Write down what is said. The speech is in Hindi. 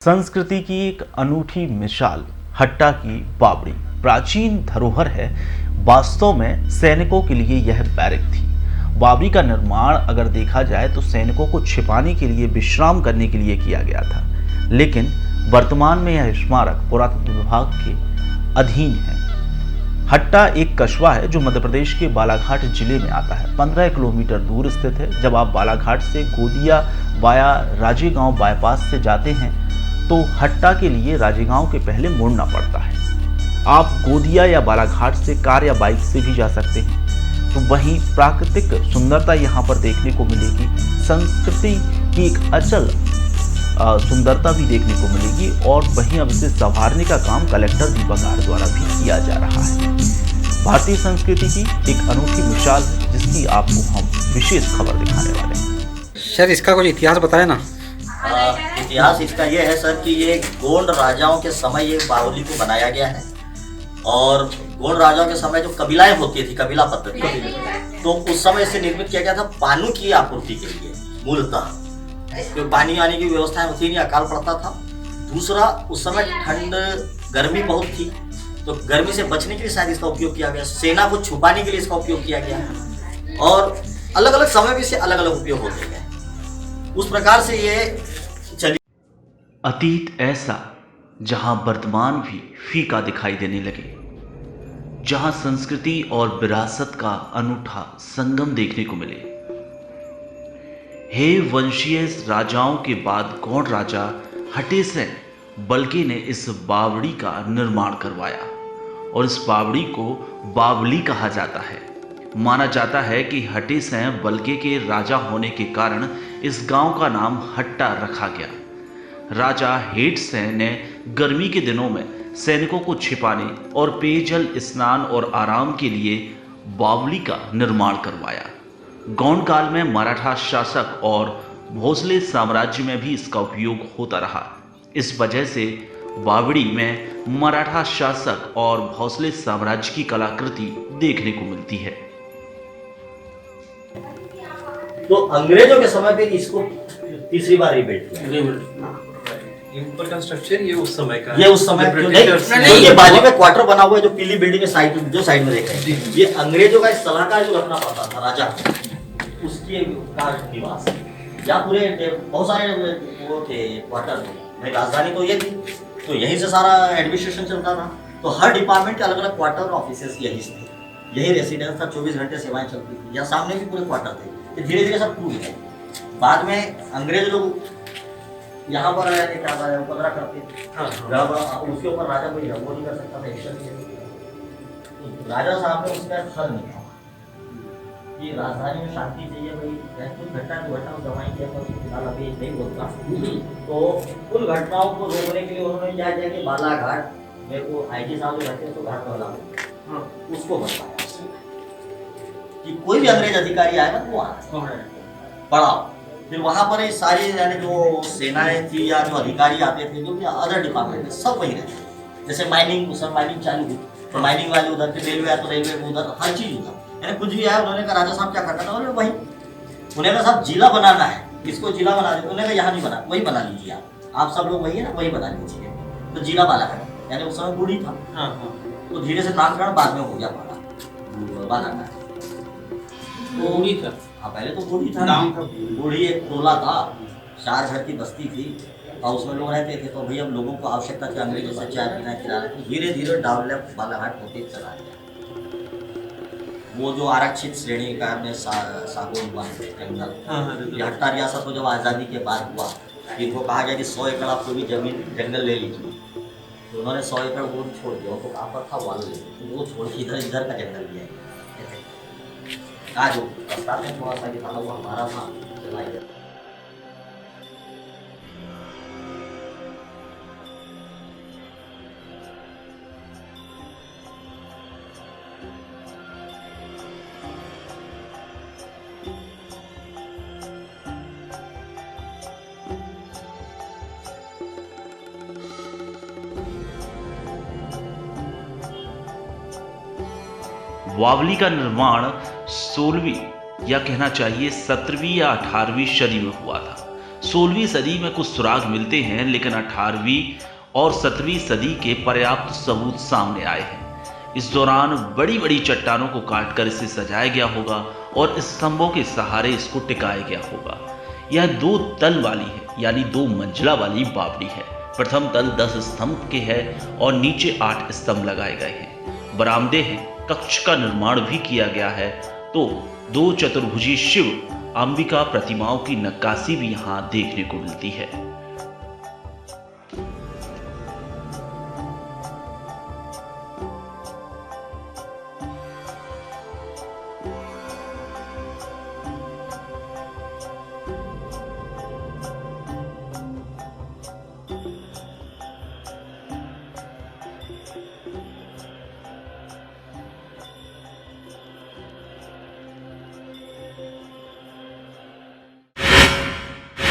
संस्कृति की एक अनूठी मिसाल हट्टा की बावड़ी प्राचीन धरोहर है। वास्तव में सैनिकों के लिए यह बैरक थी। बावड़ी का निर्माण अगर देखा जाए तो सैनिकों को छिपाने के लिए, विश्राम करने के लिए किया गया था, लेकिन वर्तमान में यह स्मारक पुरातत्व विभाग के अधीन है। हट्टा एक कस्बा है जो मध्य प्रदेश के बालाघाट जिले में आता है। 15 किलोमीटर दूर स्थित है। जब आप बालाघाट से गोदिया वाया राजेगांव बाईपास से जाते हैं तो हट्टा के लिए राजेगांव के पहले मुड़ना पड़ता है। आप गोदिया या बालाघाट से कार या बाइक से भी जा सकते हैं। तो वहीं प्राकृतिक सुंदरता यहाँ पर देखने को मिलेगी। संस्कृति की एक अचल सुंदरता भी देखने को मिलेगी और वहीं अब इसे संवारने का काम कलेक्टर दीपक आर द्वारा भी किया जा रहा है। भारतीय संस्कृति की एक अनूठी मिसाल है जिसकी आपको हम विशेष खबर दिखाने वाले हैं। सर इसका कुछ इतिहास बताए ना। इतिहास इसका ये है सर कि ये गोंड राजाओं के समय ये बावली को बनाया गया है और गोंड राजाओं के समय जो कबीलाएं होती थी, कबीला पद्धति, तो उस समय इसे निर्मित किया गया था पानी की आपूर्ति के लिए मूलतः, क्योंकि पानी आने की व्यवस्था होती नहीं, अकाल पड़ता था। दूसरा, उस समय ठंड गर्मी बहुत थी, तो गर्मी से बचने के लिए शायद इसका उपयोग किया गया। सेना को छुपाने के लिए इसका उपयोग किया गया और अलग अलग समय में इसे अलग अलग उपयोग होते गए। उस प्रकार से ये चली। अतीत ऐसा जहां वर्तमान भी फीका दिखाई देने लगे, जहां संस्कृति और विरासत का अनूठा संगम देखने को मिले। हे वंशीय राजाओं के बाद गोंड राजा हटेसेन बल्के ने इस बावड़ी का निर्माण करवाया और इस बावड़ी को बावली कहा जाता है। माना जाता है कि हटेसेन बल्के के राजा होने के कारण इस गांव का नाम हट्टा रखा गया। राजा हेटसेन ने गर्मी के दिनों में सैनिकों को छिपाने और पेयजल, स्नान और आराम के लिए बावली का निर्माण करवाया। गोंड काल में मराठा शासक और भोसले साम्राज्य में भी इसका उपयोग होता रहा। इस वजह से बावड़ी में मराठा शासक और भोसले साम्राज्य की कलाकृति देखने को मिलती है। तो अंग्रेजों के समय पे इसको तीसरी बार रिबिल्ड किया। ऊपर का स्ट्रक्चर ये उस समय का, ये उस समय नहीं, ये बाजू में क्वार्टर बना हुआ है जो पीली बिल्डिंग साइड जो साइड में देख रहे हैं, ये अंग्रेजों का सलाहकार जो रखना पड़ता था राजा, उसके निवास या पूरे बहुत सारे वो थे क्वार्टर थे। राजधानी तो ये थी, तो यहीं से सारा एडमिनिस्ट्रेशन चलता था। तो हर डिपार्टमेंट के अलग अलग क्वार्टर और ऑफिसेस यही थे, यही रेसिडेंस था, 24 घंटे सेवाएं चलती थी। यहाँ सामने भी पूरे क्वार्टर थे। धीरे धीरे सब टूट गए। बाद में अंग्रेज लोग यहाँ पर क्या उपद्रव करते थे। उसके ऊपर राजा कोई वो नहीं कर सकता था, एक्शन नहीं। तो राजा साहब ने उसका हल निकाला कि राजधानी में शांति चाहिए भाई, कुछ घटना तो घटना दवाई के फिलहाल अभी नहीं बोलता। तो उन घटनाओं को रोकने के लिए उन्होंने क्या किया कि बालाघाट मेरे को IG साहब जो रहते हैं तो घाट वाला उसको बताया कि कोई भी अंग्रेज अधिकारी आएगा तो वहाँ पढ़ाओ। फिर वहाँ पर ये सारी यानी जो सेनाएं थी या जो अधिकारी आते थे, जो भी अदर डिपार्टमेंट सब वही रहते। जैसे माइनिंग, उस समय माइनिंग चालू हुई तो माइनिंग वाले उधर, फिर रेलवे आया तो रेलवे में उधर, हर चीज उधर। यानी कुछ भी आया उन्होंने कहा राजा साहब क्या करना था, वही उन्होंने कहा साहब जिला बनाना है, इसको जिला बना दे। उन्होंने कहा यहाँ नहीं बना, वही बना लीजिए आप सब लोग वही है ना, वही बना लीजिए। तो जिला बालाघाट, यानी उस समय बूढ़ी था, तो धीरे से नामकरण बाद में हो गया बालाघाट। तो बूढ़ी था, हाँ पहले तो बूढ़ी था, बूढ़ी एक टोला था, 4 घर की बस्ती थी और उसमें लोग रहते थे। तो भैया लोगों को आवश्यकता थी अंग्रेजों से चाय पीना खिलाना, तो धीरे धीरे डेवलप बालाघाट होते चला गया। वो जो आरक्षित श्रेणी का में सागौन वन जंगल, हट्टा रियासत को जब आज़ादी के बाद हुआ, इनको कहा गया कि 100 एकड़ आप कोई भी जमीन जंगल ले लीजिए। तो उन्होंने 100 एकड़ वो छोड़ दिया, उनको कहा पर था वाल ले, वो छोड़ के इधर का जंगल लिया। आज रास्ता में थोड़ा सा था वो हमारा था चला गया। बावली का निर्माण 16वीं या कहना चाहिए 17वीं या 18वीं सदी में हुआ था। 16वीं सदी में कुछ सुराग मिलते हैं, लेकिन 18वीं और 17वीं सदी के पर्याप्त सबूत सामने आए हैं। इस दौरान बड़ी बड़ी चट्टानों को काटकर इसे सजाया गया होगा और स्तंभों के सहारे इसको टिकाया गया होगा। यह 2 तल वाली है, यानी 2 मंजिला वाली बावड़ी है। प्रथम तल 10 स्तंभ के है और नीचे 8 स्तंभ लगाए गए हैं। बरामदे हैं, कक्ष का निर्माण भी किया गया है। तो 2 चतुर्भुजी शिव अंबिका प्रतिमाओं की नक्काशी भी यहाँ देखने को मिलती है।